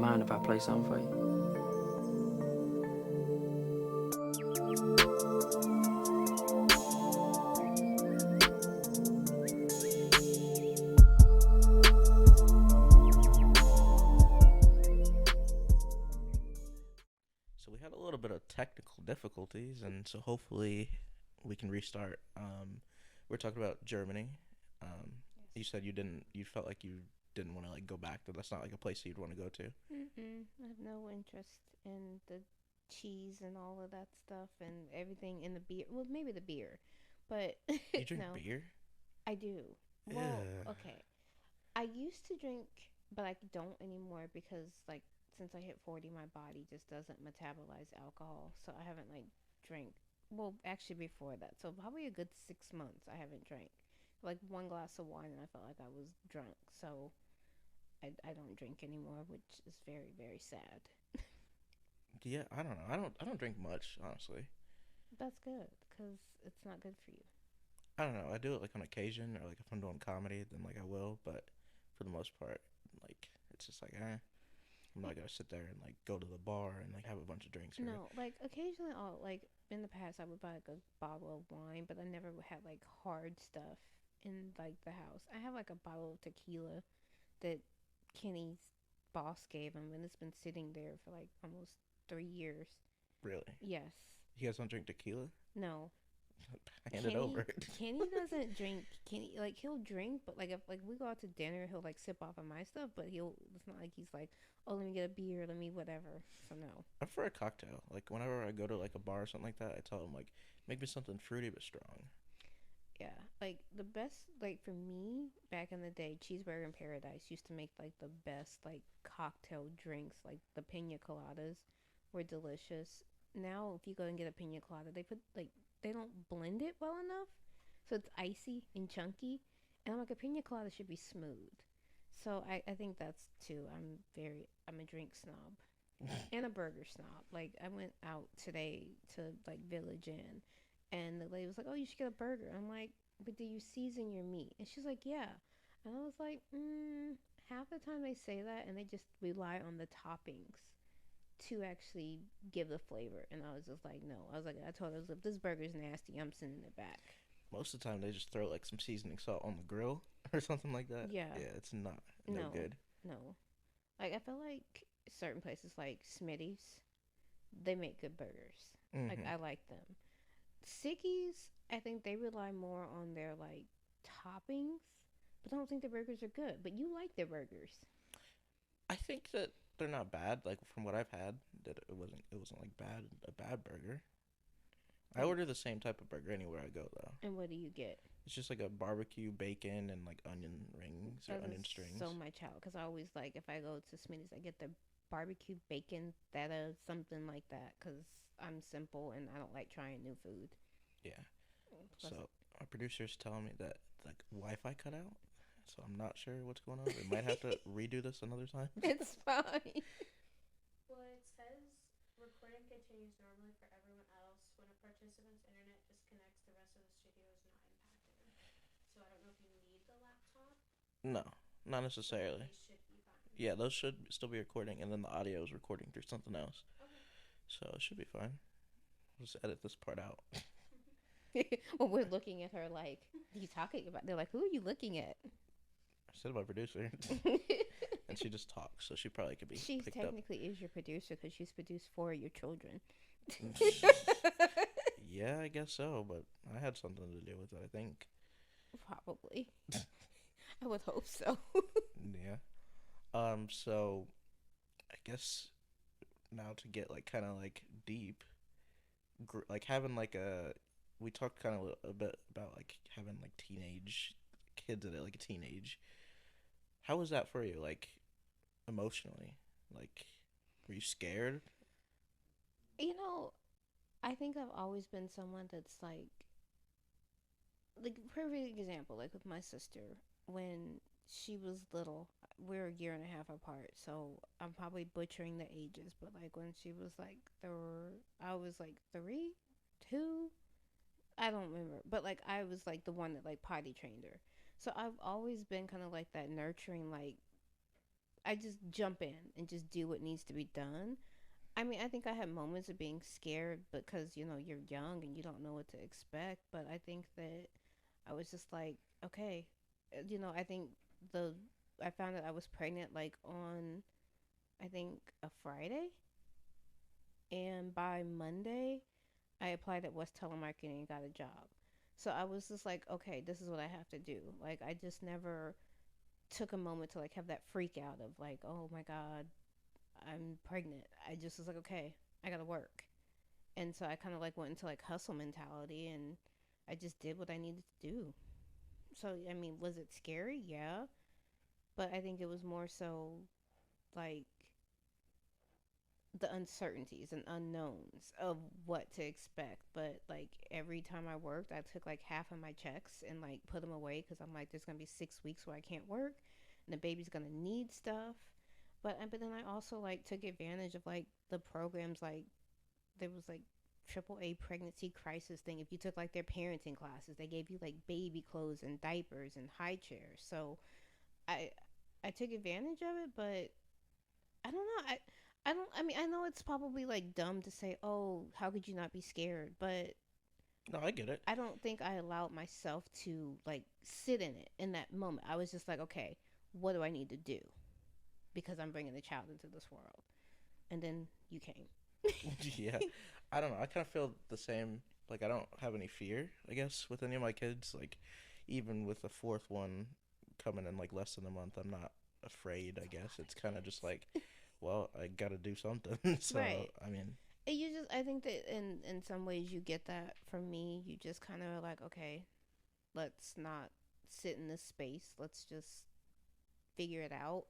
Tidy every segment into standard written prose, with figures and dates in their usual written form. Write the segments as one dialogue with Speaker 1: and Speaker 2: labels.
Speaker 1: mind if I play something for you?
Speaker 2: So we had a little bit of technical difficulties, and so hopefully we can restart. We're talking about Germany. You
Speaker 3: Yes.
Speaker 2: said you felt like you didn't want to like go back. That's not like a place you'd want to go to.
Speaker 3: I have no interest in the cheese and all of that stuff and everything in the beer. Well, maybe the beer, but
Speaker 2: You drink
Speaker 3: no,
Speaker 2: beer?
Speaker 3: I do. Well,
Speaker 2: Yeah.
Speaker 3: okay. I used to drink, but I don't anymore because, like, since I hit 40, my body just doesn't metabolize alcohol. So I haven't, like, drank. Well, actually, before that. So probably a good 6 months I haven't drank. Like, one glass of wine, and I felt like I was drunk. So I don't drink anymore, which is very, very sad.
Speaker 2: Yeah, I don't know. I don't drink much, honestly.
Speaker 3: That's good because it's not good for you.
Speaker 2: I don't know. I do it like on occasion or like if I'm doing comedy, then like I will, but for the most part, like it's just like I'm not gonna sit there and like go to the bar and like have a bunch of drinks or
Speaker 3: No, like occasionally I'll like in the past I would buy like a bottle of wine, but I never had like hard stuff in like the house. I have like a bottle of tequila that Kenny's boss gave him, and it's been sitting there for like almost 3 years.
Speaker 2: really.
Speaker 3: Yes.
Speaker 2: You guys don't drink tequila?
Speaker 3: No.
Speaker 2: Hand it
Speaker 3: Kenny
Speaker 2: over.
Speaker 3: Kenny doesn't drink. Kenny like he'll drink, but like if like we go out to dinner, he'll like sip off of my stuff, but he'll it's not like he's like, oh, let me get a beer, let me whatever. So no.
Speaker 2: I prefer a cocktail. Like whenever I go to like a bar or something like that, I tell them like make me something fruity but strong.
Speaker 3: Yeah, like the best, like for me back in the day, Cheeseburger in Paradise used to make like the best like cocktail drinks. Like the pina coladas were delicious. Now, if you go and get a pina colada, they put like they don't blend it well enough, so it's icy and chunky. And I'm like, a pina colada should be smooth. So I think that's too. I'm a drink snob and a burger snob. Like I went out today to like Village Inn, and the lady was like, "Oh, you should get a burger." I'm like, "But do you season your meat?" And she's like, "Yeah." And I was like, half the time they say that, and they just rely on the toppings to actually give the flavor. And I was just like, no. I was like, I told her, I was like, if this burger's nasty, I'm sending it back.
Speaker 2: Most of the time they just throw like some seasoning salt on the grill or something like that.
Speaker 3: Yeah,
Speaker 2: Yeah, it's not no
Speaker 3: no,
Speaker 2: good.
Speaker 3: no. Like I feel like certain places like Smitty's, they make good burgers. Like
Speaker 2: Mhm.
Speaker 3: I like them. Sickies, I think they rely more on their like toppings, but I don't think their burgers are good. But you like their burgers.
Speaker 2: I think that they're not bad. Like from what I've had, that it wasn't like bad burger. I
Speaker 3: And
Speaker 2: order the same type of burger anywhere I go though.
Speaker 3: and what do you get?
Speaker 2: It's just like a barbecue bacon and like onion rings or
Speaker 3: That is
Speaker 2: onion strings.
Speaker 3: so my child because I always like if I go to Smitty's, I get the barbecue bacon feta something like that because I'm simple and I don't like trying new food.
Speaker 2: Yeah.
Speaker 3: Plus,
Speaker 2: So our producer's telling me that like Wi-Fi cut out. So I'm not sure what's going on. We might have to redo this another time.
Speaker 3: it's fine.
Speaker 4: Well, it says recording continues normally for everyone else. When a participant's internet disconnects, the rest of the studio is not impacted. So I don't know if you need the laptop,
Speaker 2: No, not
Speaker 4: but
Speaker 2: necessarily.
Speaker 4: they should be fine.
Speaker 2: Yeah, those should still be recording, and then the audio is recording through something else.
Speaker 4: Okay.
Speaker 2: So it should be fine. We'll just edit this part out.
Speaker 3: Well, we're looking at her like, "What are you talking about?" They're like, "Who are you looking at?"
Speaker 2: I said my producer, and she just talks, so she probably could be
Speaker 3: She
Speaker 2: picked up.
Speaker 3: technically is your producer because she's produced four of your children.
Speaker 2: Yeah, I guess so, but I had something to do with it, I think.
Speaker 3: Probably. I would hope so.
Speaker 2: Yeah. So I guess now to get like kind of like deep, like having like we talked kind of a bit about like having like teenage kids at like a teenage. How was that for you, like emotionally? Like, were you scared?
Speaker 3: You know, I think I've always been someone that's like perfect example, like with my sister when she was little. We're a year and a half apart, so I'm probably butchering the ages, but like when she was like I was like 3, 2. I don't remember, but like I was like the one that like potty trained her. So I've always been kind of like that nurturing, like I just jump in and just do what needs to be done. I mean, I think I had moments of being scared because, you're young and you don't know what to expect. But I think that I was just like, okay, I think the, I found out I was pregnant like on, I think, a Friday. And by Monday, I applied at West Telemarketing and got a job. So I was just like, okay, this is what I have to do. Like, I just never took a moment to like have that freak out of like, oh my God, I'm pregnant. I just was like, okay, I gotta work. And so I kind of like went into like hustle mentality and I just did what I needed to do. So, I mean, was it scary? Yeah. But I think it was more so like the uncertainties and unknowns of what to expect. But like every time I worked, I took like half of my checks and like put them away because I'm like, there's gonna be 6 weeks where I can't work, and the baby's gonna need stuff. But then I also like took advantage of like the programs like there was like AAA pregnancy crisis thing. If you took like their parenting classes, they gave you like baby clothes and diapers and high chairs. So I I took advantage of it, but I don't know. I don't. I mean, I know it's probably like dumb to say, "Oh, how could you not be scared?" But
Speaker 2: No, I get it.
Speaker 3: I don't think I allowed myself to like sit in it in that moment. I was just like, "Okay, what do I need to do?" Because I'm bringing a child into this world. And then you came.
Speaker 2: Yeah, I don't know. I kind of feel the same. Like I don't have any fear, I guess, with any of my kids. Like even with the fourth one coming in like less than a month, I'm not afraid. I
Speaker 3: It's a
Speaker 2: guess
Speaker 3: lot
Speaker 2: it's
Speaker 3: of
Speaker 2: kind of just like,
Speaker 3: kids.
Speaker 2: well, I got to do something. So
Speaker 3: Right.
Speaker 2: I mean,
Speaker 3: And you just, I think that in some ways you get that from me. You just kind of like, okay, let's not sit in this space. Let's just figure it out.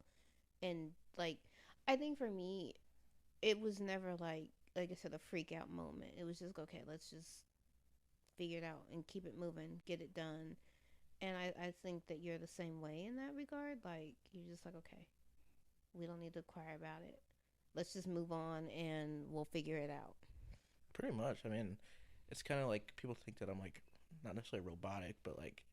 Speaker 3: And like, I think for me, it was never like I said, a freak out moment. It was just okay. Let's just figure it out and keep it moving, get it done. And I think that you're the same way in that regard. Like you're just like, okay, we don't need to cry about it. Let's just move on and we'll figure it out.
Speaker 2: pretty much. I mean, it's kind of like people think that I'm like not necessarily robotic, but like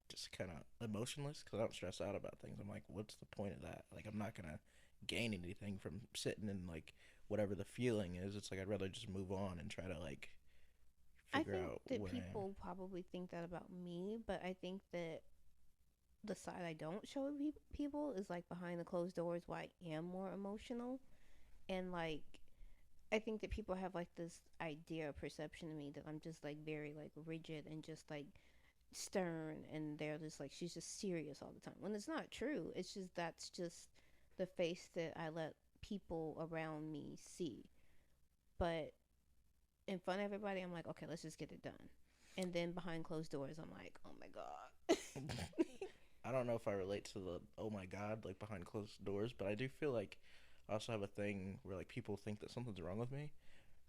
Speaker 2: just kind of emotionless because I don't stress out about things. I'm like, what's the point of that? Like, I'm not gonna gain anything from sitting in like whatever the feeling is. It's like I'd rather just move on and try to like
Speaker 3: I
Speaker 2: figure
Speaker 3: think
Speaker 2: out
Speaker 3: that
Speaker 2: where I am.
Speaker 3: people probably think that about me, but I think that the side I don't show people is like behind the closed doors why I am more emotional. And like I think that people have like this idea or perception of me that I'm just like very like rigid and just like stern, and they're just like she's just serious all the time when it's not true. It's just that's just the face that I let people around me see. But in front of everybody I'm like, okay, let's just get it done. And then behind closed doors I'm like, oh my god.
Speaker 2: I don't know if I relate to the oh my god like behind closed doors, but I do feel like I also have a thing where like people think that something's wrong with me.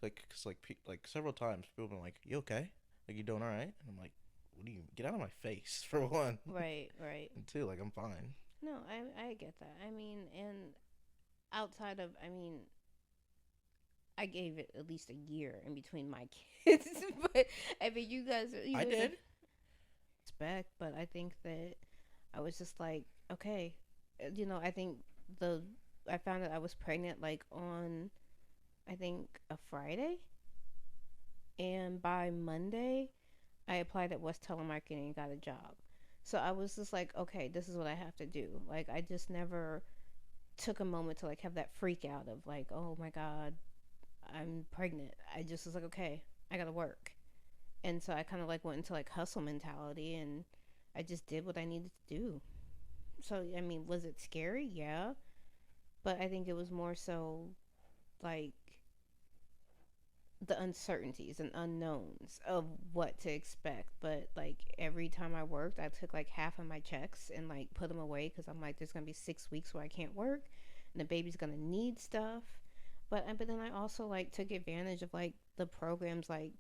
Speaker 2: Like, cause like like several times people have been like, "You okay? Like you doing all right?" And I'm like, "What do you get out of my face for one,
Speaker 3: Right, right.
Speaker 2: and two, like I'm fine."
Speaker 3: No, I get that. I mean, and outside of, I mean, I gave it at least a year in between my kids, but I mean, you
Speaker 2: I
Speaker 3: guys are
Speaker 2: did.
Speaker 3: expect, but I think that I was just like, okay, I think the I found out I was pregnant like on, I think, a Friday, and by Monday I applied at West Telemarketing and got a job. So I was just like, okay, this is what I have to do. Like I just never took a moment to like have that freak out of like, oh my god, I'm pregnant. I just was like, okay, I gotta work. And so I kind of like went into like hustle mentality and I just did what I needed to do. So I mean, was it scary? Yeah, but I think it was more so like the uncertainties and unknowns of what to expect. But like every time I worked, I took like half of my checks and like put them away because I'm like, there's gonna be 6 weeks where I can't work, and the baby's gonna need stuff. But then I also like took advantage of like the programs like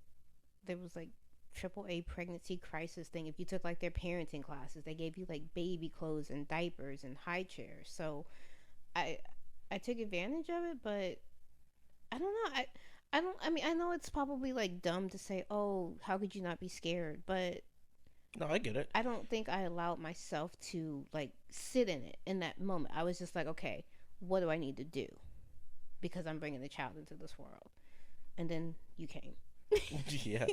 Speaker 3: there was like AAA pregnancy crisis thing. If you took like their parenting classes, they gave you like baby clothes and diapers and high chairs. So I I took advantage of it, but I don't know. I don't. I mean, I know it's probably like dumb to say, "Oh, how could you not be scared?" But
Speaker 2: No, I get it.
Speaker 3: I don't think I allowed myself to like sit in it in that moment. I was just like, "Okay, what do I need to do because I'm bringing the child into this world. And then you came.
Speaker 2: Yeah,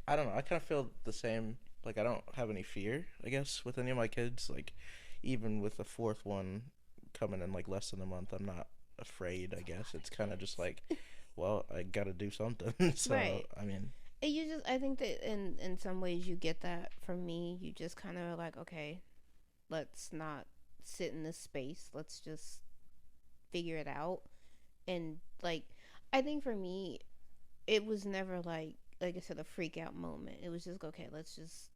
Speaker 2: I don't know. I kind of feel the same. Like I don't have any fear, I guess, with any of my kids. Like even with the fourth one coming in like less than a month, I'm not afraid. I guess it's kind of just like, well, I got to do something. So
Speaker 3: Right.
Speaker 2: I mean,
Speaker 3: And you just, I think that in some ways you get that from me. You just kind of like, okay, let's not sit in this space. Let's just figure it out. And like, I think for me, it was never like I said, a freak out moment. It was just okay. Let's just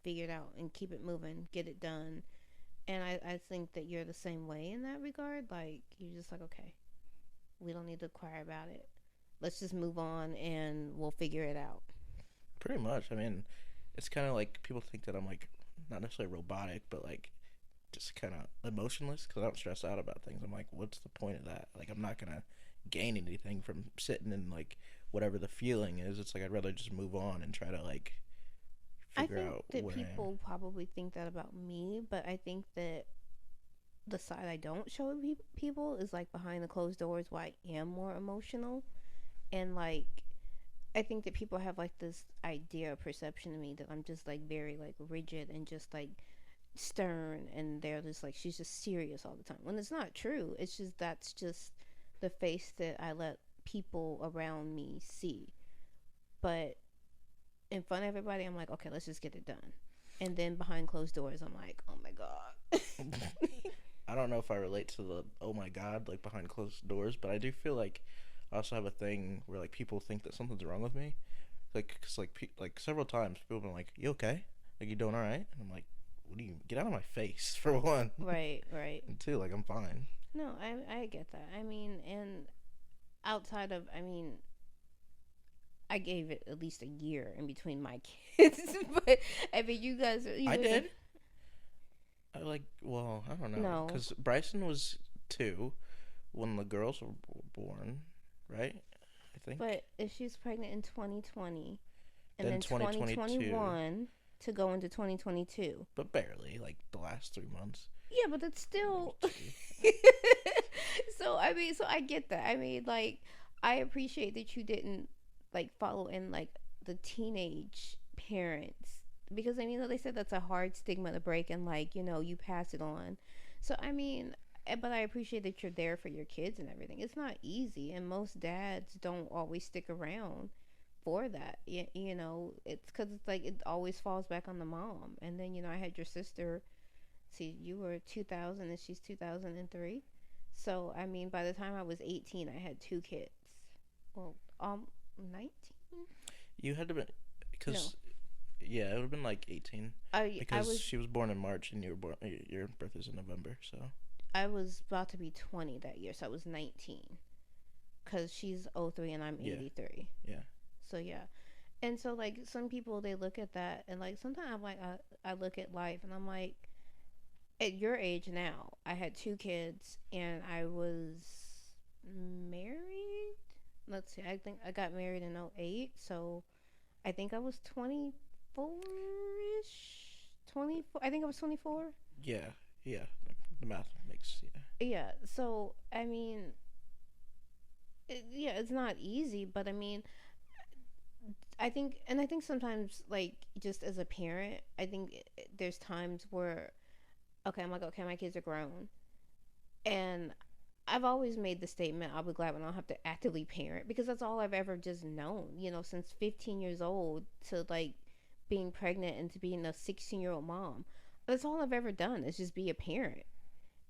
Speaker 3: figure it out and keep it moving, get it done. And I think that you're the same way in that regard. Like you're just like, okay, we don't need to cry about it. Let's just move on and we'll figure it out.
Speaker 2: pretty much. I mean, it's kind of like people think that I'm like not necessarily robotic, but like just kind of emotionless because I don't stress out about things. I'm like, what's the point of that? Like, I'm not gonna gain anything from sitting in like whatever the feeling is. It's like I'd rather just move on and try to like
Speaker 3: I
Speaker 2: figure
Speaker 3: think
Speaker 2: out
Speaker 3: that
Speaker 2: where I am.
Speaker 3: people probably think that about me, but I think that the side I don't show people is like behind the closed doors why I am more emotional. And like I think that people have like this idea or perception of me that I'm just like very like rigid and just like stern, and they're just like she's just serious all the time. When it's not true. It's just that's just the face that I let people around me see. But in front of everybody, I'm like, okay, let's just get it done. And then behind closed doors, I'm like, oh my god.
Speaker 2: I don't know if I relate to the oh my god like behind closed doors, but I do feel like I also have a thing where like people think that something's wrong with me. Like, cause like several times people have been like, "You okay? Like you doing all right?" And I'm like, "What do you get out of my face for one,
Speaker 3: Right, right.
Speaker 2: and two, like I'm fine."
Speaker 3: No, I get that. I mean, and outside of, I mean, I gave it at least a year in between my kids, but I mean, you guys, you
Speaker 2: I
Speaker 3: live in,
Speaker 2: did. I like well, I don't know,
Speaker 3: no,
Speaker 2: cause Bryson was 2 when the girls were born, right? I think.
Speaker 3: but if she's pregnant in 2020 and
Speaker 2: Then
Speaker 3: then
Speaker 2: 2022,
Speaker 3: 2021 to go into 2022.
Speaker 2: but barely like the last 3 months,
Speaker 3: Yeah, but it's
Speaker 2: maybe
Speaker 3: still.
Speaker 2: 2.
Speaker 3: So I mean, so I get that. I mean, like, I appreciate that you didn't like follow in like the teenage parents, because I mean, they said that's a hard stigma to break, and like you pass it on. So I mean, but I appreciate that you're there for your kids and everything. It's not easy, and most dads don't always stick around for that. It's because it's like it always falls back on the mom. And then I had your sister. See, you were 2000 and she's 2003. So, I mean, by the time I was 18, I had two kids. Well, 19?
Speaker 2: You had to be
Speaker 3: No.
Speaker 2: because yeah, it would have been like 18
Speaker 3: I
Speaker 2: because
Speaker 3: was
Speaker 2: she was born in March and you were born. Your birthday's in November, so
Speaker 3: I was about to be 20 that year, so I was 19 cuz she's 03 and I'm
Speaker 2: yeah,
Speaker 3: 83.
Speaker 2: yeah.
Speaker 3: So, yeah. And so like some people they look at that, and like sometimes I'm like I look at life and I'm like, at your age now, I had two kids and I was married. Let's see, I think I got married in '08, so I think I was 24 ish. 24, I think I was 24.
Speaker 2: Yeah, yeah. The math makes yeah.
Speaker 3: Yeah, so I mean, yeah, it's not easy, but I mean, I think sometimes, like, just as a parent, I think there's times where, okay, I'm like, okay, my kids are grown. And I've always made the statement, I'll be glad when I don't have to actively parent, because that's all I've ever just known, since 15 years old to like being pregnant and to being a 16-year-old mom. That's all I've ever done is just be a parent.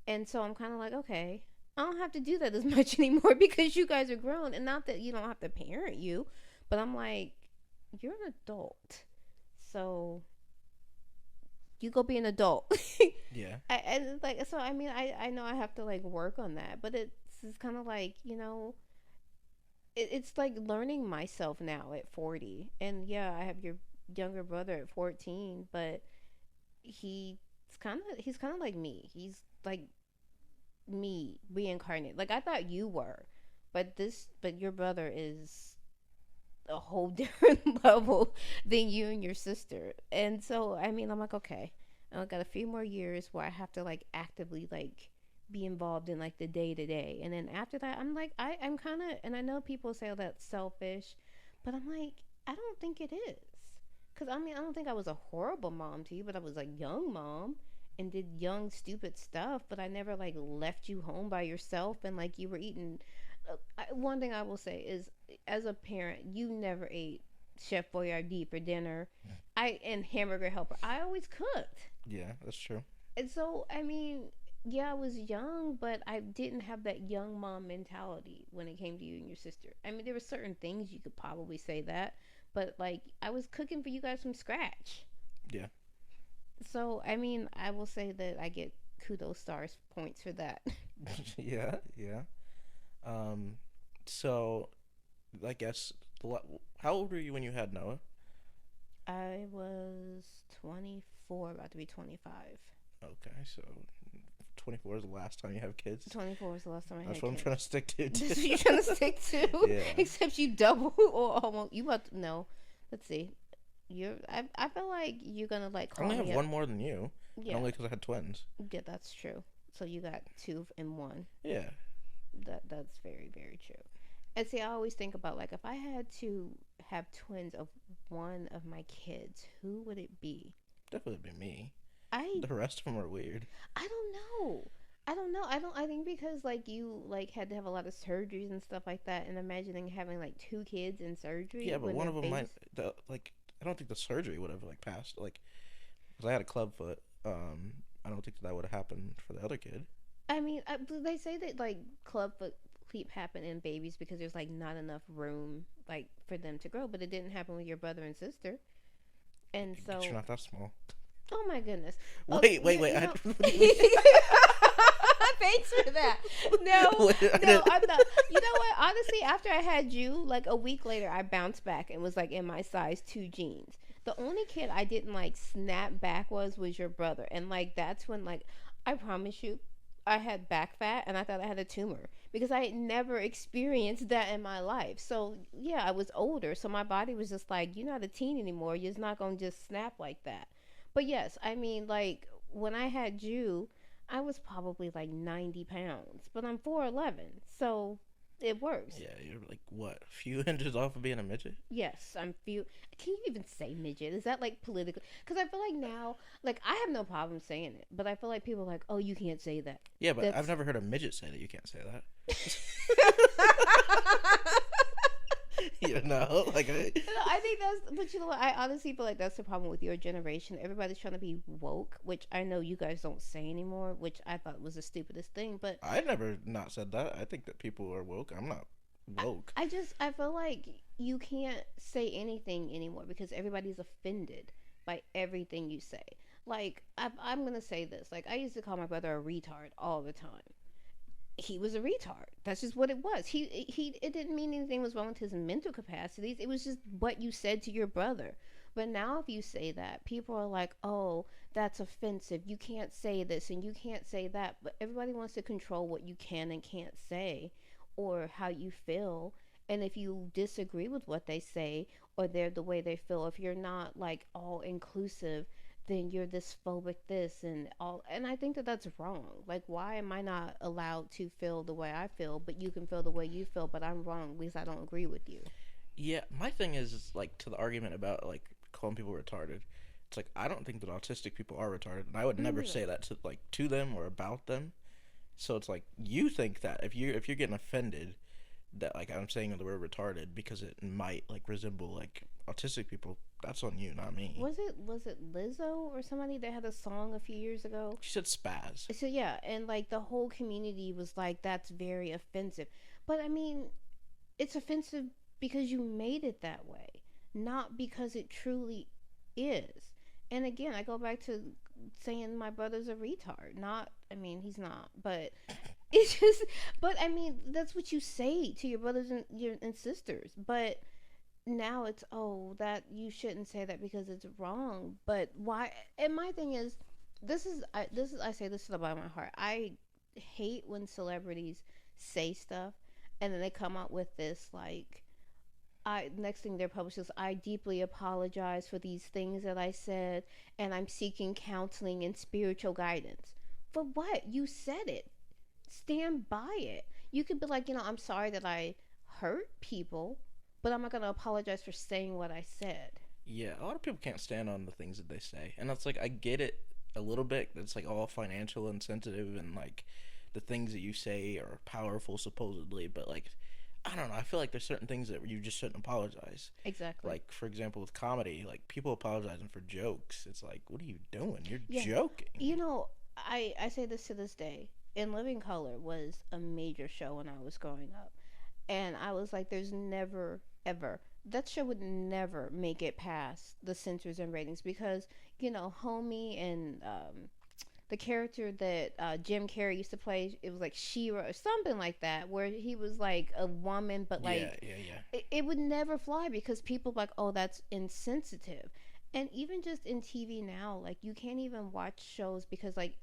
Speaker 3: And so I'm kind of like, okay, I don't have to do that as much anymore because you guys are grown. And not that you don't have to parent you, but I'm like, you're an adult. So you go be an adult.
Speaker 2: Yeah.
Speaker 3: And like, so I mean, I know I have to like work on that, but it's kind of like, it's like learning myself now at 40. And yeah, I have your younger brother at 14, but he's he's kind of like me. He's like me reincarnated. Like I thought you were, but your brother is a whole different level than you and your sister. And so I mean, I'm like, okay, I got a few more years where I have to like actively like be involved in like the day to day. And then after that, I'm like, I'm kind of, and I know people say, oh, that's selfish, but I'm like, I don't think it is. Because I mean, I don't think I was a horrible mom to you, but I was a young mom and did young, stupid stuff, but I never like left you home by yourself and like you were eating. One thing I will say is, as a parent, you never ate Chef Boyardee for dinner. And Hamburger Helper. I always cooked.
Speaker 2: Yeah, that's true.
Speaker 3: And so, I mean, yeah, I was young, but I didn't have that young mom mentality when it came to you and your sister. I mean, there were certain things you could probably say that, but like, I was cooking for you guys from scratch.
Speaker 2: Yeah.
Speaker 3: So, I mean, I will say that I get kudos stars points for that.
Speaker 2: Yeah, yeah. Um, so I guess how old were you when you had Noah?
Speaker 3: I was 24, about to be 25.
Speaker 2: Okay, so 24 is the last time you have kids.
Speaker 3: 24 was the last time I
Speaker 2: That's
Speaker 3: had
Speaker 2: what I'm
Speaker 3: kids.
Speaker 2: trying to stick to.
Speaker 3: That's what you're trying to stick to?
Speaker 2: Yeah.
Speaker 3: Except you double or almost. You about to, no. Let's see. I feel like you're gonna like
Speaker 2: I
Speaker 3: call
Speaker 2: only
Speaker 3: me
Speaker 2: have
Speaker 3: up.
Speaker 2: one more than you.
Speaker 3: Yeah,
Speaker 2: Only because I had twins.
Speaker 3: yeah, that's true. So you got two and one.
Speaker 2: Yeah.
Speaker 3: That's very very true. And see, I always think about like if I had to have twins of one of my kids, who would it be?
Speaker 2: Definitely be me.
Speaker 3: I
Speaker 2: The rest of them are weird.
Speaker 3: I don't know. I don't know. I don't. I think because like you like had to have a lot of surgeries and stuff like that, and imagining having like two kids in surgery.
Speaker 2: Yeah, but
Speaker 3: when
Speaker 2: one
Speaker 3: they're
Speaker 2: of them might
Speaker 3: babies.
Speaker 2: like. I don't think the surgery would have like passed like because I had a club foot. I don't think that would have happened for the other kid.
Speaker 3: I mean, they say that like clubfoot sleep happen in babies because there's like not enough room like for them to grow, but it didn't happen with your brother and sister, and so.
Speaker 2: But you're not that small.
Speaker 3: Oh my goodness.
Speaker 2: Wait.
Speaker 3: You know,
Speaker 2: What do you mean?
Speaker 3: thanks for that. No,
Speaker 2: Wait,
Speaker 3: no, I'm not. You know what? Honestly, after I had you, like a week later, I bounced back and was like in my size 2 jeans. The only kid I didn't like snap back was your brother, and like that's when like I promise you, I had back fat and I thought I had a tumor because I had never experienced that in my life. So yeah, I was older, so my body was just like, you're not a teen anymore. You're just not gonna just snap like that. But yes, I mean like when I had you, I was probably like 90 pounds, but I'm 4'11, so it works.
Speaker 2: Yeah, you're like what? A few inches off of being a midget?
Speaker 3: Yes, I'm few. Can you even say midget? Is that like politically? Because I feel like now, like I have no problem saying it, but I feel like people are like, oh, you can't say that.
Speaker 2: Yeah, but
Speaker 3: That's
Speaker 2: I've never heard a midget say that you can't say that. You know, like
Speaker 3: I think that's, but you know what? I honestly feel like that's the problem with your generation. Everybody's trying to be woke, which I know you guys don't say anymore, which I thought was the stupidest thing. But
Speaker 2: I never not said that. I think that people are woke. I'm not woke.
Speaker 3: I feel like you can't say anything anymore because everybody's offended by everything you say. Like I'm gonna say this. Like I used to call my brother a retard all the time. He was a retard. That's just what it was. He it didn't mean anything was wrong with his mental capacities. It was just what you said to your brother. But now if you say that, people are like, "Oh, that's offensive. You can't say this and you can't say that." But everybody wants to control what you can and can't say or how you feel. And if you disagree with what they say or they're the way they feel, if you're not like all inclusive, then you're this phobic this and all, and I think that that's wrong. Like why am I not allowed to feel the way I feel but you can feel the way you feel, but I'm wrong because I don't agree with you?
Speaker 2: Yeah, my thing is like to the argument about like calling people retarded. It's like I don't think that autistic people are retarded, and I would never say that to them or about them. So it's like you think that if you're getting offended that like I'm saying the word retarded because it might like resemble like autistic people, that's on you, not me.
Speaker 3: Was it Lizzo or somebody that had a song a few years ago?
Speaker 2: She said spaz.
Speaker 3: So yeah, and like the whole community was like that's very offensive. But I mean, it's offensive because you made it that way, not because it truly is. And again, I go back to saying my brother's a retard. Not, I mean, he's not, but it's just, but I mean, that's what you say to your brothers and sisters. But now it's, oh, that you shouldn't say that because it's wrong. But why? And my thing is, I say this to the bottom of my heart. I hate when celebrities say stuff and then they come out with this like, I next thing their publishers, I deeply apologize for these things that I said, and I'm seeking counseling and spiritual guidance. For what? You said it. stand by it. You could be like, I'm sorry that I hurt people, but I'm not going to apologize for saying what I said.
Speaker 2: Yeah, a lot of people can't stand on the things that they say, and that's like I get it a little bit. It's like all financial and sensitive, and like the things that you say are powerful supposedly, but like I don't know. I feel like there's certain things that you just shouldn't apologize.
Speaker 3: Exactly.
Speaker 2: Like for example, with comedy, like people apologizing for jokes. It's like, what are you doing? You're
Speaker 3: Yeah.
Speaker 2: joking.
Speaker 3: I say this to this day. In Living Color was a major show when I was growing up. And I was like, there's never, ever. That show would never make it past the censors and ratings because, Homie and the character that Jim Carrey used to play, it was like Shira or something like that, where he was like a woman, but
Speaker 2: Yeah,
Speaker 3: like
Speaker 2: yeah, yeah.
Speaker 3: it would never fly because people like, oh, that's insensitive. And even just in TV now, like you can't even watch shows because like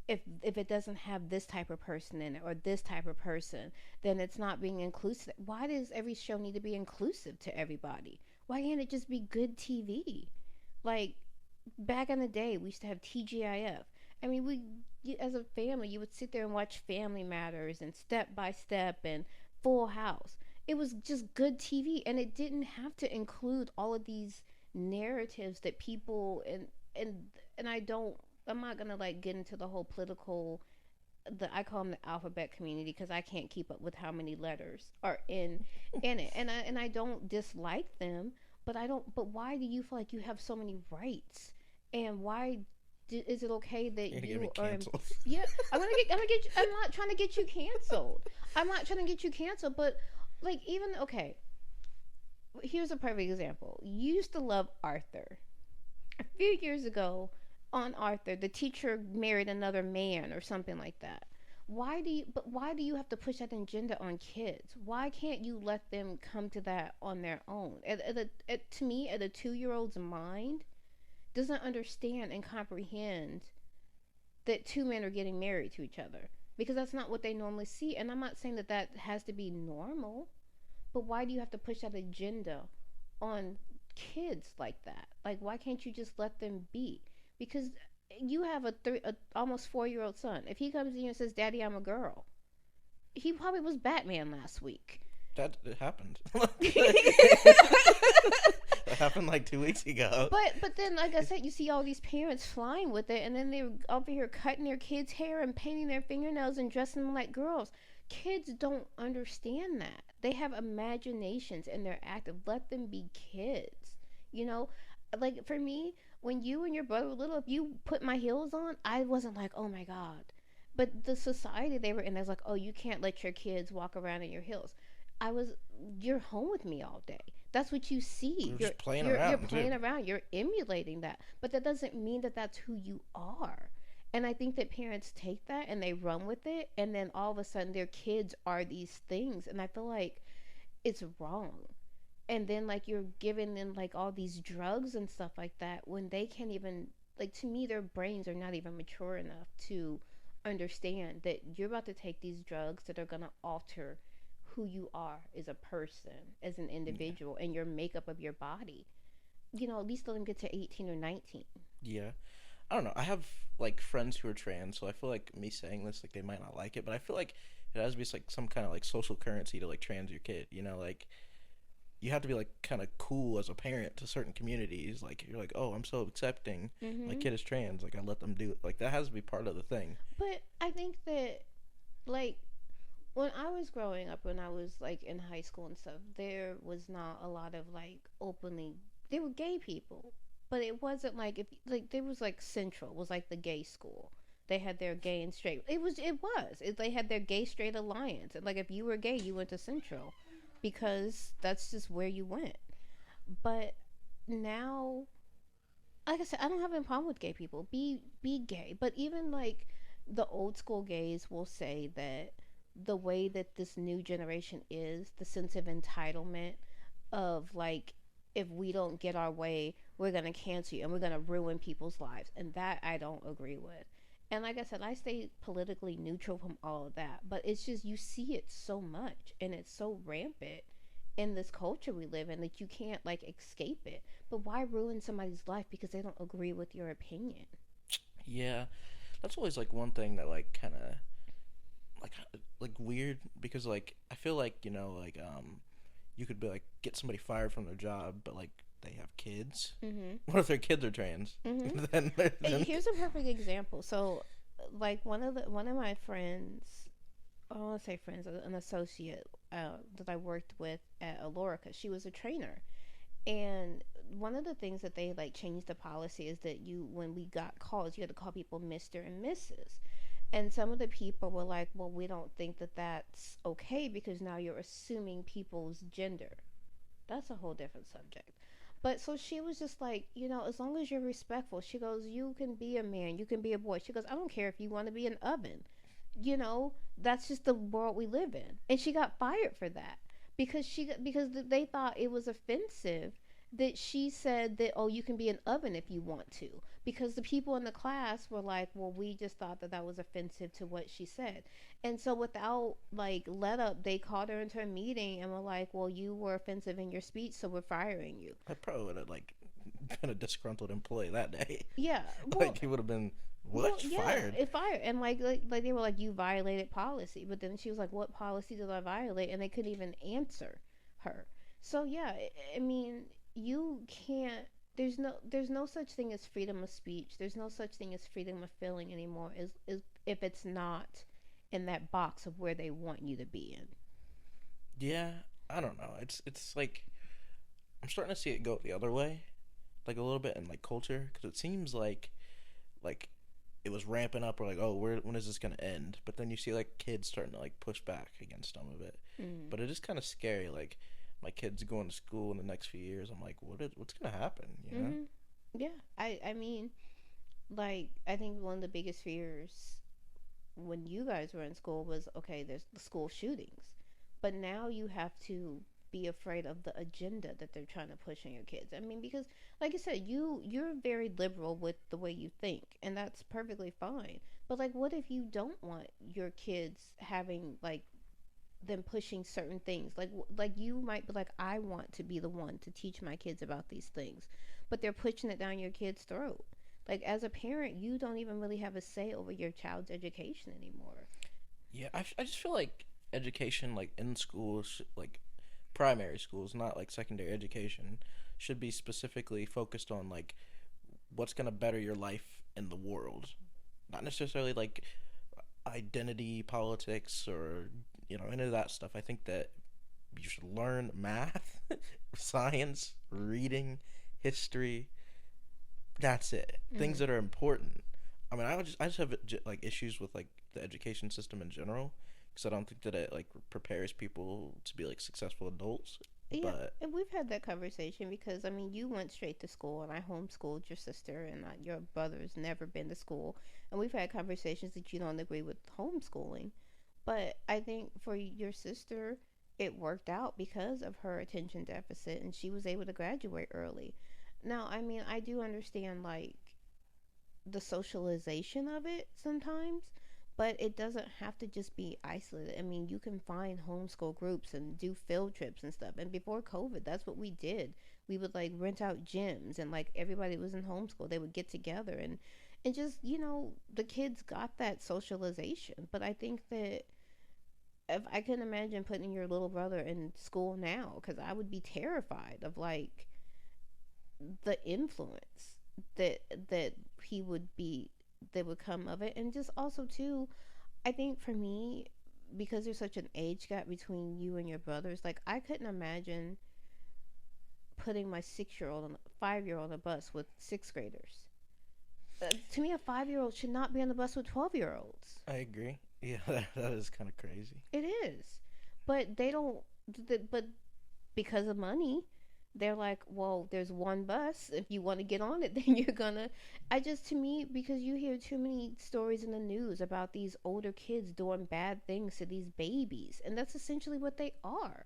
Speaker 3: if it doesn't have this type of person in it or this type of person, then it's not being inclusive. Why does every show need to be inclusive to everybody? Why can't it just be good TV? Like back in the day, we used to have TGIF. I mean, as a family, you would sit there and watch Family Matters and Step by Step and Full House. It was just good TV, and it didn't have to include all of these narratives that people and and I don't. I'm not gonna like get into the whole political. I call them the alphabet community because I can't keep up with how many letters are in it, and I don't dislike them, but I don't. But why do you feel like you have so many rights, and why is it okay that
Speaker 2: You're gonna get me
Speaker 3: you are?
Speaker 2: canceled.
Speaker 3: Yeah, I'm not trying to get you canceled. I'm not trying to get you canceled, but like even okay. Here's a perfect example. You used to love Arthur. A few years ago, on Arthur, the teacher married another man or something like that. Why do you have to push that agenda on kids? Why can't you let them come to that on their own? To me, at a 2-year-old's mind, doesn't understand and comprehend that two men are getting married to each other because that's not what they normally see. And I'm not saying that that has to be normal, but why do you have to push that agenda on kids like that? Like, why can't you just let them be? Because you have a almost 4-year-old son. If he comes to you and says, "Daddy, I'm a girl," he probably was Batman last week.
Speaker 2: That it happened. That happened like 2 weeks ago.
Speaker 3: But then, like I said, you see all these parents flying with it, and then they're over here cutting their kids' hair and painting their fingernails and dressing them like girls. Kids don't understand that. They have imaginations and they're active. Let them be kids. You know, like for me, when you and your brother were little, if you put my heels on, I wasn't like, oh my God. But the society they were in, I was like, oh, you can't let your kids walk around in your heels. I was, you're home with me all day. That's what you see.
Speaker 2: We're just playing
Speaker 3: You're
Speaker 2: around
Speaker 3: playing
Speaker 2: too.
Speaker 3: around. You're emulating that, but that doesn't mean that that's who you are. And I think that parents take that and they run with it, and then all of a sudden their kids are these things, and I feel like it's wrong. And then like you're giving them like all these drugs and stuff like that when they can't even, like, to me their brains are not even mature enough to understand that you're about to take these drugs that are going to alter who you are as a person, as an
Speaker 2: Yeah.
Speaker 3: individual, and your makeup of your body. At least let them get to 18 or 19.
Speaker 2: Yeah. I don't know. I have like friends who are trans, so I feel like me saying this, like they might not like it, but I feel like it has to be like some kind of like social currency to like trans your kid. Like you have to be like kind of cool as a parent to certain communities. Like you're like, oh, I'm so accepting. My
Speaker 3: Mm-hmm.
Speaker 2: kid is trans. Like I let them do it. Like that has to be part of the thing.
Speaker 3: But I think that, like, when I was growing up, when I was like in high school and stuff, there was not a lot of like openly. There were gay people, but it wasn't like, if like there was like Central was like the gay school. They had their gay and straight. They had their gay straight alliance, and like if you were gay, you went to Central, because that's just where you went. But now, like I said, I don't have any problem with gay people. Be gay, but even like the old school gays will say that the way that this new generation is, the sense of entitlement of like, if we don't get our way, we're gonna cancel you and we're gonna ruin people's lives, and that I don't agree with. And like I said, I stay politically neutral from all of that, but it's just you see it so much and it's so rampant in this culture we live in that you can't like escape it. But why ruin somebody's life because they don't agree with your opinion?
Speaker 2: Yeah, that's always like one thing that like kind of like like weird because like I feel like you could be like get somebody fired from their job, but like they have kids.
Speaker 3: Mhm.
Speaker 2: What if their kids are trans?
Speaker 3: Mhm.
Speaker 2: Then
Speaker 3: Here's a perfect example. So, like one of my friends, I don't want to say friends, an associate that I worked with at Alorica. She was a trainer, and one of the things that they like changed the policy is that you, when we got calls, you had to call people Mister and Mrs. And some of the people were like, "Well, we don't think that that's okay because now you're assuming people's gender." That's a whole different subject. But so she was just like, as long as you're respectful, she goes, you can be a man, you can be a boy. She goes, I don't care if you want to be an oven. That's just the world we live in. And she got fired for that because they thought it was offensive that she said that, oh, you can be an oven if you want to, because the people in the class were like, well, we just thought that that was offensive to what she said. And so without like let up, they called her into a meeting and were like, well, you were offensive in your speech, so we're firing you.
Speaker 2: I probably would have like been a disgruntled employee that day.
Speaker 3: Yeah, well,
Speaker 2: Like he would have been
Speaker 3: well,
Speaker 2: what
Speaker 3: yeah,
Speaker 2: fired.
Speaker 3: it fired, and like they were like, you violated policy, but then she was like, what policy did I violate? And they couldn't even answer her. So yeah, I mean, you can't. There's no such thing as freedom of speech. There's no such thing as freedom of feeling anymore. Is if it's not in that box of where they want you to be in.
Speaker 2: Yeah, I don't know. It's like I'm starting to see it go the other way, like a little bit in like culture, because it seems like it was ramping up. Or like, oh, when is this gonna end? But then you see like kids starting to like push back against some of it.
Speaker 3: Mm.
Speaker 2: But it is kind of scary. Like my kids going to school in the next few years. I'm like, what's gonna happen? You know?
Speaker 3: Mhm. Yeah. I mean, like I think one of the biggest fears when you guys were in school was, okay, there's the school shootings, but now you have to be afraid of the agenda that they're trying to push on your kids. I mean, because like I said, you're very liberal with the way you think, and that's perfectly fine. But like, what if you don't want your kids having like them pushing certain things? Like you might be like, I want to be the one to teach my kids about these things, but they're pushing it down your kid's throat. Like as a parent, you don't even really have a say over your child's education anymore.
Speaker 2: Yeah, I just feel like education, like in schools, like primary schools, not like secondary education, should be specifically focused on like what's gonna better your life in the world, not necessarily like identity politics or any of that stuff. I think that you should learn math, science, reading, history. That's it. Things
Speaker 3: Mm-hmm.
Speaker 2: that are important. I mean, I just have like issues with like the education system in general because I don't think that it like prepares people to be like successful adults.
Speaker 3: Yeah,
Speaker 2: But
Speaker 3: and we've had that conversation because I mean, you went straight to school, and I homeschooled your sister, and your brother's never been to school, and we've had conversations that you don't agree with homeschooling, but I think for your sister, it worked out because of her attention deficit, and she was able to graduate early. Now, I mean, I do understand like the socialization of it sometimes, but it doesn't have to just be isolated. I mean, you can find homeschool groups and do field trips and stuff. And before COVID, that's what we did. We would like rent out gyms, and like everybody was in homeschool. They would get together and just, the kids got that socialization. But I think that if I can imagine putting your little brother in school now, because I would be terrified of like the influence that he would be that would come of it. And just also too, I think for me, because there's such an age gap between you and your brothers, like I couldn't imagine putting my 6-year-old and 5-year-old on a bus with sixth graders. To me, a 5-year-old should not be on the bus with 12-year-olds.
Speaker 2: I agree. Yeah, that is kind of crazy.
Speaker 3: It is, but they don't. But because of money, they're like, well, there's one bus. If you want to get on it, then you're gonna. I just, to me, because you hear too many stories in the news about these older kids doing bad things to these babies, and that's essentially what they are.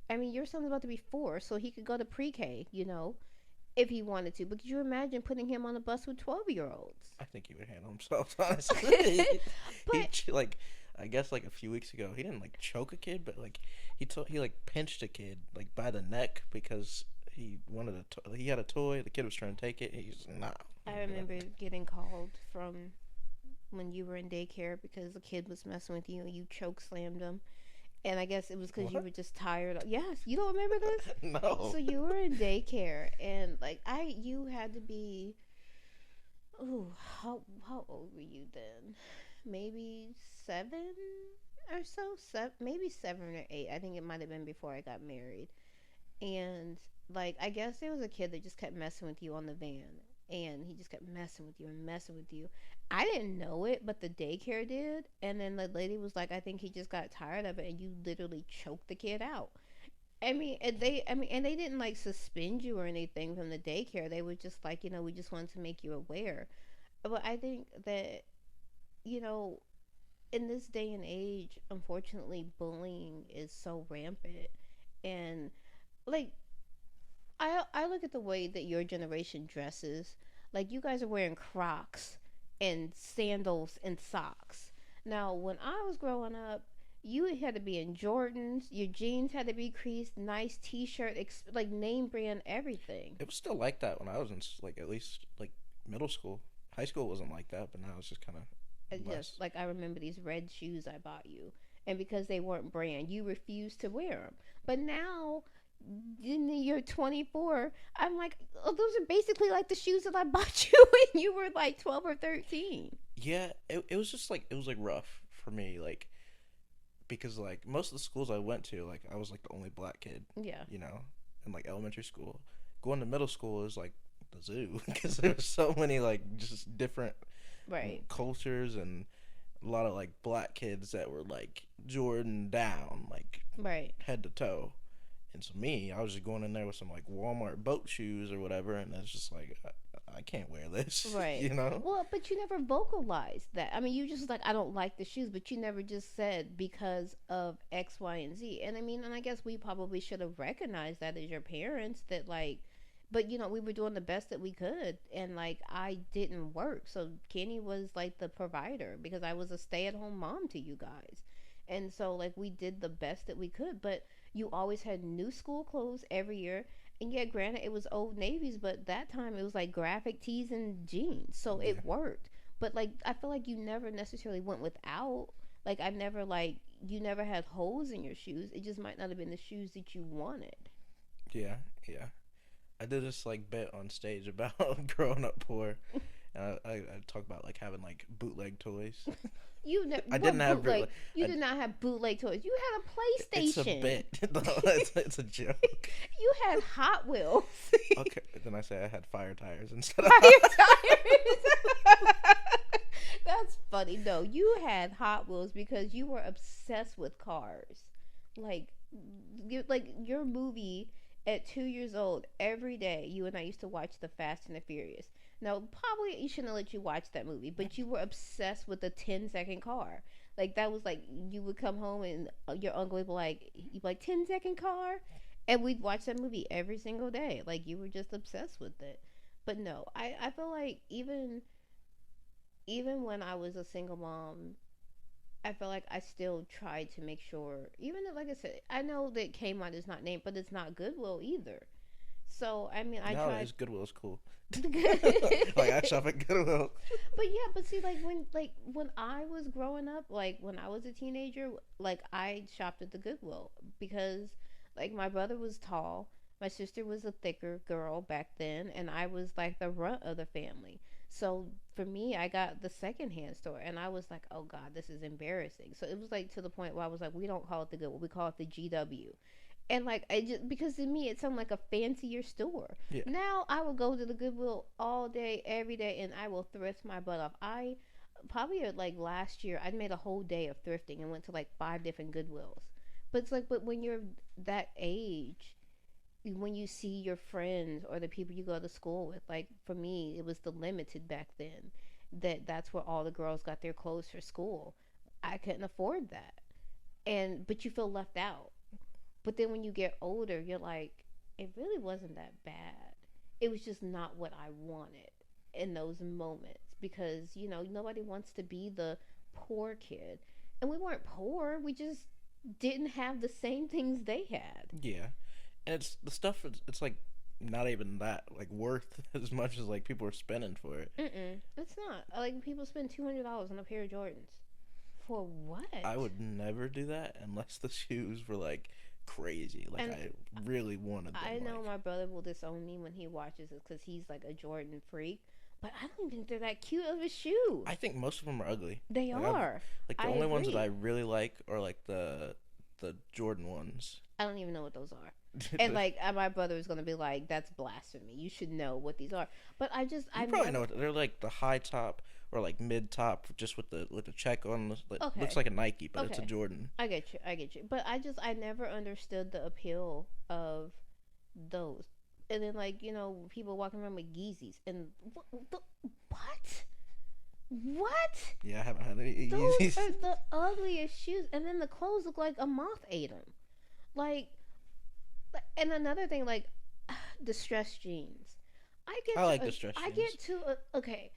Speaker 3: I mean, your son's about to be 4, so he could go to pre-K, if he wanted to. But could you imagine putting him on a bus with 12-year-olds?
Speaker 2: I think he would handle himself honestly. he
Speaker 3: But
Speaker 2: like I guess like a few weeks ago he didn't like choke a kid, but like he like pinched a kid like by the neck because he had a toy. The kid was trying to take it. He's nah.
Speaker 3: I remember getting called from when you were in daycare because a kid was messing with you and you choke slammed him. And I guess it was because you
Speaker 2: What?
Speaker 3: were just tired. Yes, you don't remember this?
Speaker 2: No.
Speaker 3: So you were in daycare, and like you had to be. Ooh, how old were you then? Maybe 7 or so. Maybe 7 or 8. I think it might have been before I got married. And like I guess there was a kid that just kept messing with you on the van, and he just kept messing with you and messing with you. I didn't know it, but the daycare did. And then the lady was like, I think he just got tired of it, and you literally choked the kid out. And they didn't like suspend you or anything from the daycare. They were just like, we just wanted to make you aware. But I think that, you know in this day and age, unfortunately, bullying is so rampant. And like I look at the way that your generation dresses. Like you guys are wearing Crocs and sandals and socks. Now, when I was growing up, you had to be in Jordans. Your jeans had to be creased, nice T-shirt, like name brand everything.
Speaker 2: It was still like that when I was in like at least like middle school. High school wasn't like that, but now it's just kind of less.
Speaker 3: Just like I remember these red shoes I bought you, and because they weren't brand, you refused to wear them. But now, in the year 24, I'm like, oh, those are basically like the shoes that I bought you when you were like 12 or 13.
Speaker 2: Yeah, it was just like it was like rough for me, like because like most of the schools I went to, like I was like the only black kid,
Speaker 3: Yeah.
Speaker 2: you know, in like elementary school. Going to middle school is like the zoo because there's so many like just different
Speaker 3: Right.
Speaker 2: cultures and a lot of like black kids that were like Jordan down, like
Speaker 3: Right.
Speaker 2: head to toe. And so me, I was just going in there with some like Walmart boat shoes or whatever, and it's just like I can't wear this,
Speaker 3: Right.
Speaker 2: you know?
Speaker 3: Well, but you never vocalized that. I mean, you just like, I don't like the shoes, but you never just said because of X, Y, and Z. And I mean, and I guess we probably should have recognized that as your parents that like, but we were doing the best that we could. And like, I didn't work. So Kenny was like the provider because I was a stay at home mom to you guys. And so like, we did the best that we could, but you always had new school clothes every year. And yeah, granted, it was Old Navy's, but that time it was like graphic tees and jeans, so
Speaker 2: Yeah.
Speaker 3: it worked. But like, I feel like you never necessarily went without. Like, I never like you never had holes in your shoes. It just might not have been the shoes that you wanted.
Speaker 2: Yeah, yeah. I did this like bit on stage about growing up poor. And I talk about like having like bootleg toys. I
Speaker 3: What
Speaker 2: didn't have
Speaker 3: bootleg? You
Speaker 2: I,
Speaker 3: did not have bootleg toys. You had a
Speaker 2: it's a
Speaker 3: PlayStation.
Speaker 2: bit. No, it's a joke.
Speaker 3: You had Hot Wheels.
Speaker 2: Okay, then I say I had fire tires instead of
Speaker 3: Fire tires. That's funny. No, you had Hot Wheels because you were obsessed with cars. Like, like your movie at 2 years old. Every day, you and I used to watch the Fast and the Furious. Now, probably you shouldn't have let you watch that movie, but you were obsessed with the 10-second car. Like that was like you would come home and your uncle would be like, "You like 10-second car," and we'd watch that movie every single day. Like you were just obsessed with it. But no, I feel like even when I was a single mom, I feel like I still tried to make sure, even if, like I said, I know that Kmart is not named, but it's not Goodwill either. So I mean, I tried.
Speaker 2: nowadays Goodwill is cool.
Speaker 3: But
Speaker 2: Like I shop at Goodwill.
Speaker 3: yeah, but see, like when I was growing up, like when I was a teenager, like I shopped at the Goodwill because like my brother was tall, my sister was a thicker girl back then, and I was like the runt of the family. So for me, I got the secondhand store, and I was like, oh God, this is embarrassing. So it was like to the point where I was like, we don't call it the Goodwill, we call it the GW. And like I just because to me it sounded like a fancier store.
Speaker 2: Yeah.
Speaker 3: Now I will go to the Goodwill all day, every day, and I will thrift my butt off. I probably like last year I made a whole day of thrifting and went to like 5 different Goodwills. But it's like, but when you're that age, when you see your friends or the people you go to school with, like for me, it was the limited back then. That's where all the girls got their clothes for school. I couldn't afford that, and but you feel left out. But then when you get older, you're like, it really wasn't that bad. It was just not what I wanted in those moments because, nobody wants to be the poor kid. And we weren't poor, we just didn't have the same things they had.
Speaker 2: Yeah. And it's the stuff. It's like not even that like worth as much as like people are spending for it.
Speaker 3: It's not. Like people spend $200 on a pair of Jordans. For what?
Speaker 2: I would never do that unless the shoes were like crazy. Like
Speaker 3: And
Speaker 2: I really wanted them.
Speaker 3: I know
Speaker 2: Like
Speaker 3: my brother will disown me when he watches it because he's like a Jordan freak. But I don't think they're that cute of a shoe.
Speaker 2: I think most of them are ugly.
Speaker 3: They
Speaker 2: Like I've
Speaker 3: are.
Speaker 2: like the
Speaker 3: I
Speaker 2: only ones that I
Speaker 3: agree.
Speaker 2: really like are like the Jordan ones.
Speaker 3: I don't even know what those are. And like my brother is gonna be like, "That's blasphemy. You should know what these are." But
Speaker 2: You
Speaker 3: I've
Speaker 2: probably
Speaker 3: never.
Speaker 2: know what they're like, the high top or like mid top, just with the check on. Like, looks
Speaker 3: Okay,
Speaker 2: like a Nike, but it's a
Speaker 3: okay,
Speaker 2: Jordan.
Speaker 3: I get you, I get you. But I never understood the appeal of those. And then like people walking around with Yeezys and what? What?
Speaker 2: Yeah, I haven't had any
Speaker 3: Those
Speaker 2: Yeezys.
Speaker 3: are the ugliest shoes. And then the clothes look like a moth ate them. Like, and another thing, like distressed jeans.
Speaker 2: I like distressed
Speaker 3: I
Speaker 2: jeans.
Speaker 3: get to okay,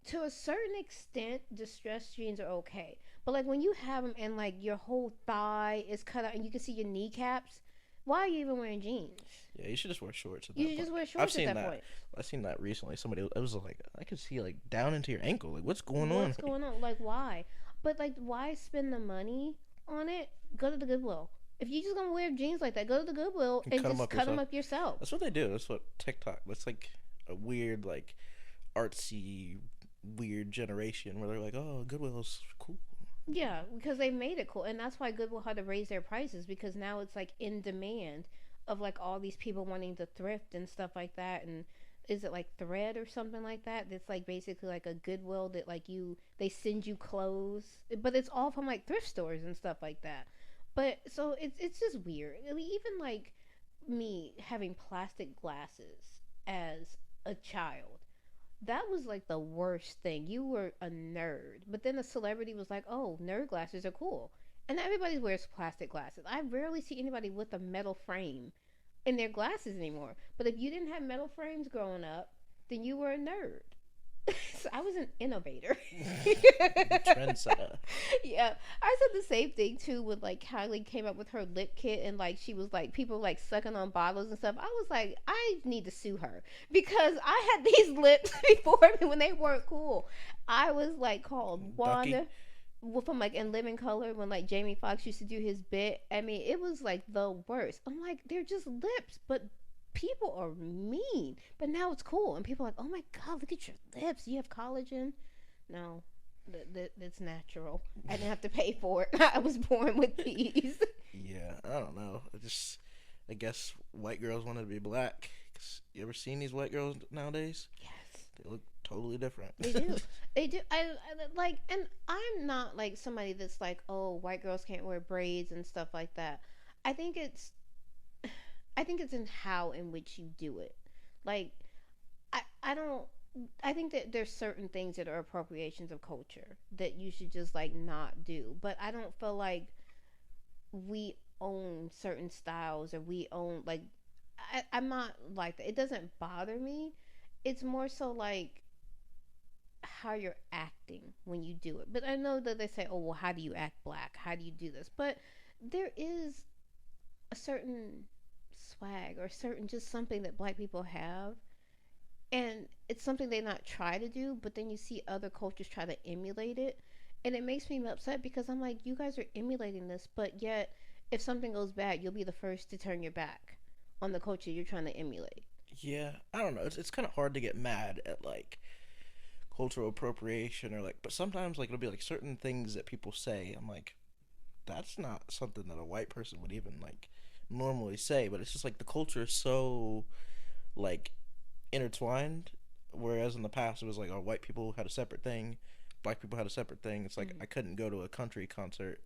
Speaker 3: to a certain extent, distressed jeans are okay. But like when you have them and like your whole thigh is cut out and you can see your kneecaps, why are you even wearing jeans?
Speaker 2: Yeah, you should just wear shorts at
Speaker 3: You
Speaker 2: that
Speaker 3: should
Speaker 2: point.
Speaker 3: just wear
Speaker 2: I've
Speaker 3: shorts at
Speaker 2: seen
Speaker 3: that
Speaker 2: that.
Speaker 3: point.
Speaker 2: I've seen that recently. Somebody, it was like I could see like down into your ankle. Like what's going on?
Speaker 3: What's going on? Like why? But like why spend the money on it? Go to the Goodwill. If you're just gonna wear jeans like that, go to the Goodwill
Speaker 2: You
Speaker 3: and
Speaker 2: cut them
Speaker 3: just
Speaker 2: up
Speaker 3: cut them
Speaker 2: yourself.
Speaker 3: up yourself.
Speaker 2: That's what they do. That's what TikTok. That's like a weird like artsy weird generation where they're like, oh, Goodwill's cool.
Speaker 3: Yeah, because they made it cool, and that's why Goodwill had to raise their prices because now it's like in demand of like all these people wanting to thrift and stuff like that. And is it like Thread or something like that? That's like basically like a Goodwill that like they send you clothes, but it's all from like thrift stores and stuff like that. But so it's just weird. I mean, even like me having plastic glasses as a child, that was like the worst thing. You were a nerd. But then a celebrity was like, oh, nerd glasses are cool. And everybody wears plastic glasses. I rarely see anybody with a metal frame in their glasses anymore. But if you didn't have metal frames growing up, then you were a nerd. So I was an innovator.
Speaker 2: Trendsetter.
Speaker 3: Yeah, I said the same thing too when like Kylie came up with her lip kit and like she was like people like sucking on bottles and stuff. I was like, I need to sue her because I had these lips before me when they weren't cool. I was like called
Speaker 2: Ducky.
Speaker 3: Wanda from like in Living Color when like Jamie Foxx used to do his bit. I mean, it was like the worst. I'm like, they're just lips, but people are mean. But now it's cool, and people are like, oh my god, look at your lips. You have collagen. No, that's natural. I didn't have to pay for it. I was born with these.
Speaker 2: Yeah, I don't know. I guess white girls wanted to be black. 'Cause you ever seen these white girls nowadays?
Speaker 3: Yes,
Speaker 2: They look totally different.
Speaker 3: they do. They do. I like, and I'm not like somebody that's like, oh, white girls can't wear braids and stuff like that. I think it's, I think it's in how in which you do it. Like, I don't. I think that there's certain things that are appropriations of culture that you should just like not do. But I don't feel like we own certain styles or we own like I'm not like that. It doesn't bother me. It's more so like how you're acting when you do it. But I know that they say, "Oh, well, how do you act black? How do you do this?" But there is a certain swag or certain just something that black people have, and it's something they not try to do, but then you see other cultures try to emulate it, and it makes me upset because I'm like, you guys are emulating this, but yet if something goes bad, you'll be the first to turn your back on the culture you're trying to emulate.
Speaker 2: Yeah, I don't know. It's kind of hard to get mad at like cultural appropriation or like, but sometimes like it'll be like certain things that people say. I'm like, that's not something that a white person would even like normally say. But it's just like the culture is so like intertwined. Whereas in the past it was like, oh, white people had a separate thing, black people had a separate thing. It's like
Speaker 3: Mm-hmm.
Speaker 2: I couldn't go to a country concert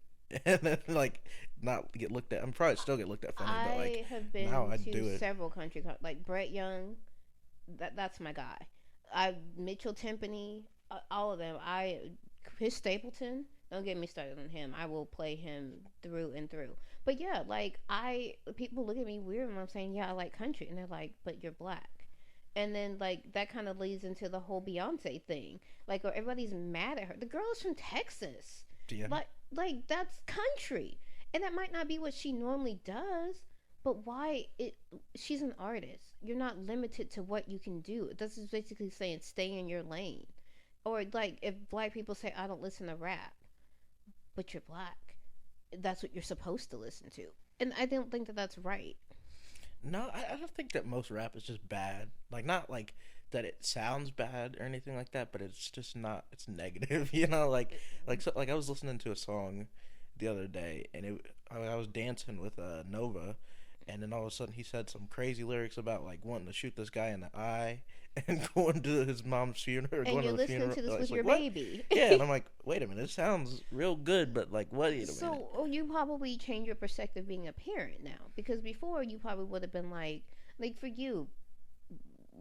Speaker 2: and then like not get looked at. I'm probably still get looked at funny, but like
Speaker 3: I have
Speaker 2: now
Speaker 3: been
Speaker 2: I do
Speaker 3: to
Speaker 2: it.
Speaker 3: several like Brett Young. That's my guy. I Mitchell Timpani, all of them. Chris Stapleton. Don't get me started on him. I will play him through and through. But yeah, like people look at me weird when I'm saying yeah I like country, and they're like, but you're black. And then like that kind of leads into the whole Beyonce thing. Like everybody's mad at her. The girl's from Texas.
Speaker 2: Yeah.
Speaker 3: Like that's country. And that might not be what she normally does, But why it? She's an artist. You're not limited to what you can do. This is basically saying stay in your lane. Or like if black people say I don't listen to rap, but you're black, that's what you're supposed to listen to. And I don't think that that's right.
Speaker 2: No, I don't think that most rap is just bad. Like not like that it sounds bad or anything like that, but it's just not. It's negative, you know. Like I was listening to a song the other day, and I was dancing with Nova, and then all of a sudden he said some crazy lyrics about like wanting to shoot this guy in the eye and going to his mom's funeral, or
Speaker 3: And
Speaker 2: going to
Speaker 3: you're
Speaker 2: the
Speaker 3: listening
Speaker 2: funeral.
Speaker 3: to this
Speaker 2: It's
Speaker 3: with
Speaker 2: like
Speaker 3: your
Speaker 2: what?
Speaker 3: baby.
Speaker 2: Yeah, and I'm like, wait a minute, it sounds real good, but like, wait a minute.
Speaker 3: So you probably change your perspective being a parent now, because before you probably would have been like for you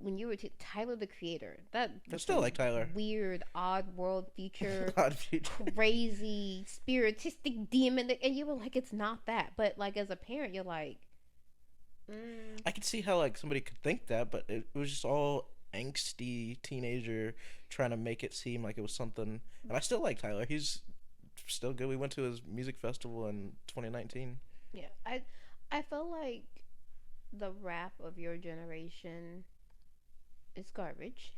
Speaker 3: when you were Tyler the Creator, that
Speaker 2: I
Speaker 3: was
Speaker 2: still
Speaker 3: some
Speaker 2: like Tyler.
Speaker 3: weird odd world future,
Speaker 2: Odd Future.
Speaker 3: crazy spiritistic demon, and you were like, it's not that. But like as a parent, you're like, mm,
Speaker 2: I could see how like somebody could think that, but it was just all angsty teenager trying to make it seem like it was something. And I still like Tyler. He's still good. We went to his music festival in 2019.
Speaker 3: yeah. I feel like the rap of your generation is garbage.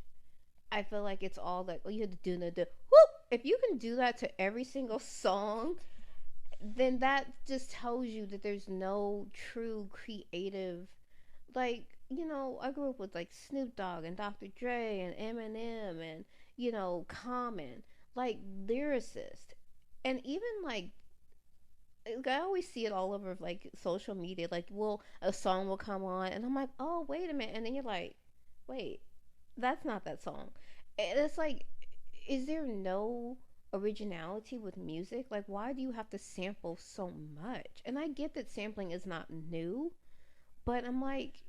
Speaker 3: I feel like it's all like, oh, you have to do the whoop. If you can do that to every single song, then that just tells you that there's no true creative. Like, I grew up with like Snoop Dogg and Dr. Dre and Eminem and, Common, like lyricists. And even like I always see it all over like social media. Like, a song will come on, and I'm like, oh, wait a minute, and then you're like, wait, that's not that song. And it's like, is there no originality with music? Like, why do you have to sample so much? And I get that sampling is not new, but I'm like,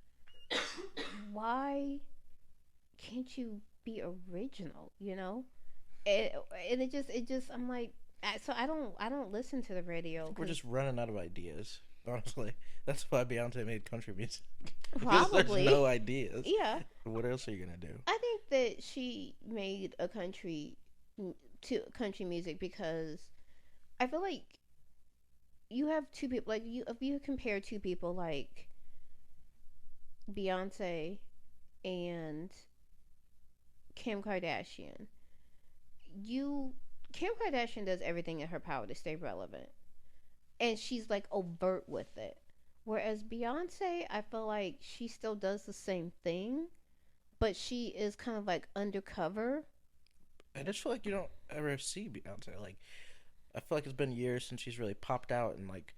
Speaker 3: why can't you be original? And, it just, I'm like, so I don't listen to the
Speaker 2: I
Speaker 3: radio
Speaker 2: think we're
Speaker 3: because
Speaker 2: just running out of ideas. Honestly, that's why Beyonce made country music because there's
Speaker 3: probably,
Speaker 2: no ideas.
Speaker 3: yeah,
Speaker 2: What else are you gonna do?
Speaker 3: I think that she made a to country music because I feel like you have two people, like, if you compare two people like Beyonce and Kim Kardashian, you Kim Kardashian does everything in her power to stay relevant, and she's like overt with it. Whereas Beyonce, I feel like she still does the same thing, but she is kind of like undercover.
Speaker 2: I just feel like you don't ever see Beyonce. Like I feel like it's been years since she's really popped out, and like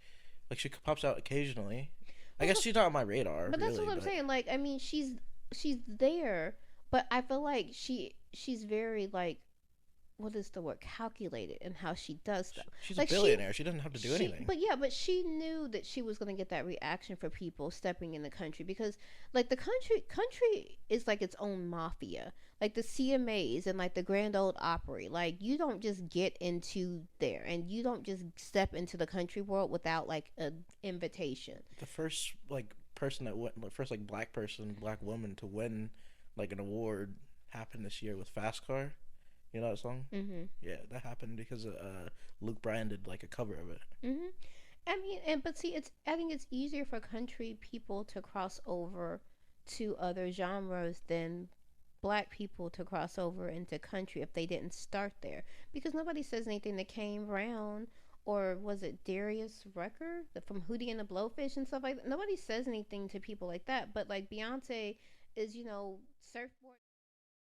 Speaker 2: she pops out occasionally. I
Speaker 3: Well,
Speaker 2: guess she's not on my radar
Speaker 3: but that's
Speaker 2: really,
Speaker 3: what I'm
Speaker 2: but
Speaker 3: saying. Like, I mean, she's there, but I feel like she's very like, what is the word, calculated in how she does stuff.
Speaker 2: she's a
Speaker 3: Like
Speaker 2: billionaire. She doesn't have to do
Speaker 3: she
Speaker 2: anything.
Speaker 3: but yeah, but she knew that she was going to get that reaction for people stepping in the country, because like the country is like its own mafia, like the CMAs and like the Grand Old Opry. Like, you don't just get into there, and you don't just step into the country world without like an invitation.
Speaker 2: The first like person that went, the first like black person, black woman to win like an award happened this year with Fast Car. You know that song?
Speaker 3: Mhm.
Speaker 2: Yeah, that happened because Luke Bryan did like a cover of it.
Speaker 3: Mhm. I mean, and but see, I think it's easier for country people to cross over to other genres than black people to cross over into country if they didn't start there, because nobody says anything to Kane Brown, or was it Darius Rucker from Hootie and the Blowfish and stuff like that. Nobody says anything to people like that, but like Beyonce is, surfboard.